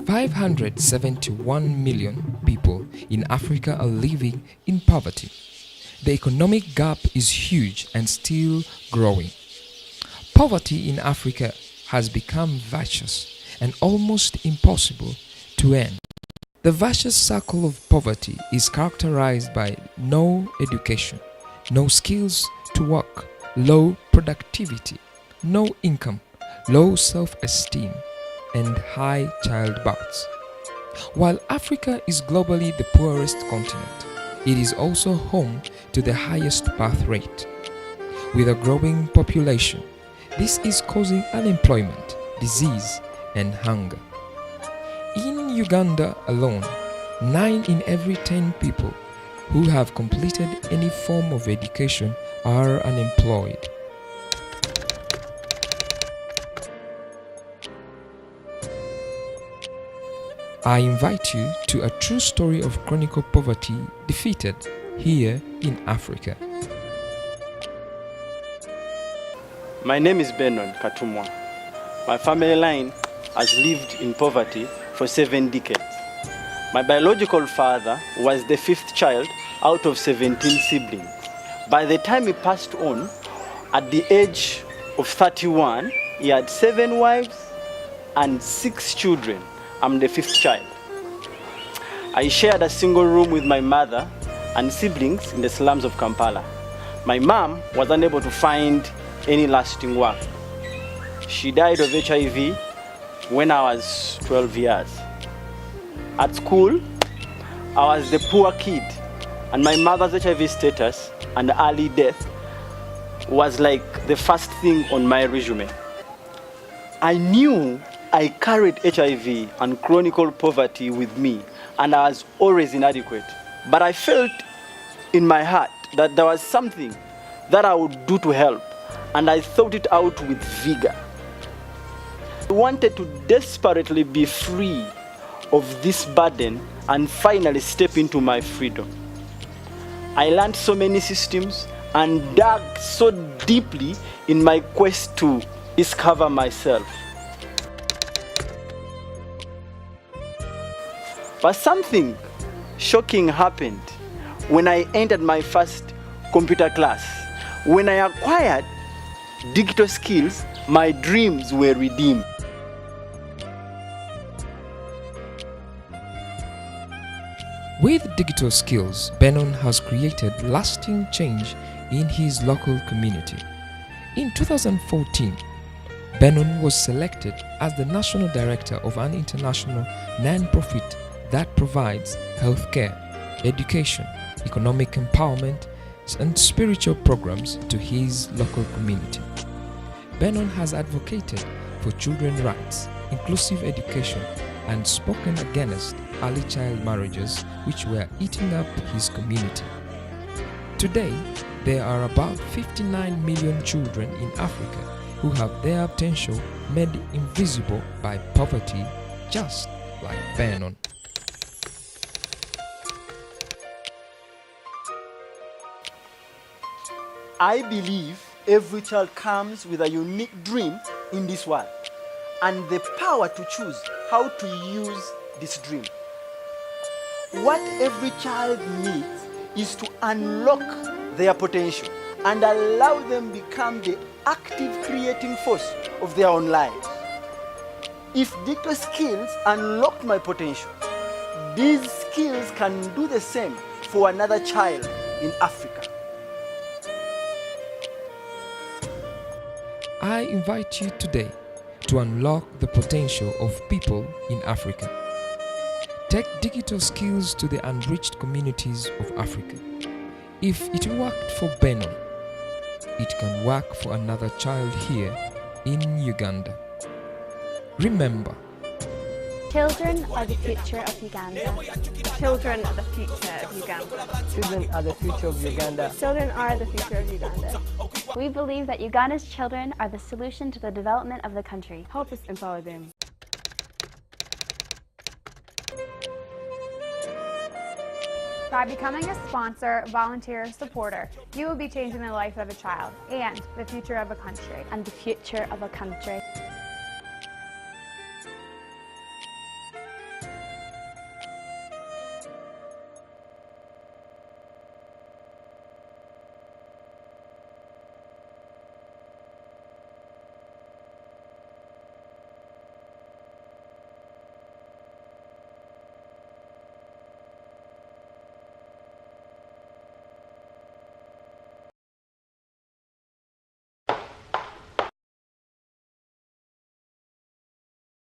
571 million people in Africa are living in poverty. The economic gap is huge and still growing. Poverty in Africa has become vicious and almost impossible to end. The vicious circle of poverty is characterized by no education, no skills to work, low productivity, no income, low self-esteem, and high childbirths. While Africa is globally the poorest continent, it is also home to the highest birth rate. With a growing population, this is causing unemployment, disease, and hunger. In Uganda alone, 9 in every 10 people who have completed any form of education are unemployed. I invite you to a true story of chronic poverty defeated here in Africa. My name is Benon Katumwa. My family line has lived in poverty for 7 decades. My biological father was the 5th child out of 17 siblings. By the time he passed on, at the age of 31, he had 7 wives and 6 children. I'm the 5th child. I shared a single room with my mother and siblings in the slums of Kampala. My mom was unable to find any lasting work. She died of HIV when I was 12 years. At school, I was the poor kid, and my mother's HIV status and early death was like the first thing on my resume. I knew I carried HIV and chronic poverty with me, and I was always inadequate. But I felt in my heart that there was something that I would do to help, and I thought it out with vigor. I wanted to desperately be free of this burden and finally step into my freedom. I learned so many systems and dug so deeply in my quest to discover myself. But something shocking happened when I entered my first computer class. When I acquired digital skills, my dreams were redeemed. With digital skills, Benon has created lasting change in his local community. In 2014, Benon was selected as the National Director of an international non-profit that provides healthcare, education, economic empowerment, and spiritual programs to his local community. Benon has advocated for children's rights, inclusive education, and spoken against early child marriages which were eating up his community. Today, there are about 59 million children in Africa who have their potential made invisible by poverty, just like Benon. I believe every child comes with a unique dream in this world and the power to choose how to use this dream. What every child needs is to unlock their potential and allow them become the active creating force of their own lives. If digital skills unlock my potential, these skills can do the same for another child in Africa. I invite you today to unlock the potential of people in Africa. Take digital skills to the unreached communities of Africa. If it worked for Benon, it can work for another child here in Uganda. Remember, children are the future of Uganda. Children are the future of Uganda. Children are the future of Uganda. Children are the future of Uganda. We believe that Uganda's children are the solution to the development of the country. Help us empower them. By becoming a sponsor, volunteer, supporter, you will be changing the life of a child and the future of a country. And the future of a country.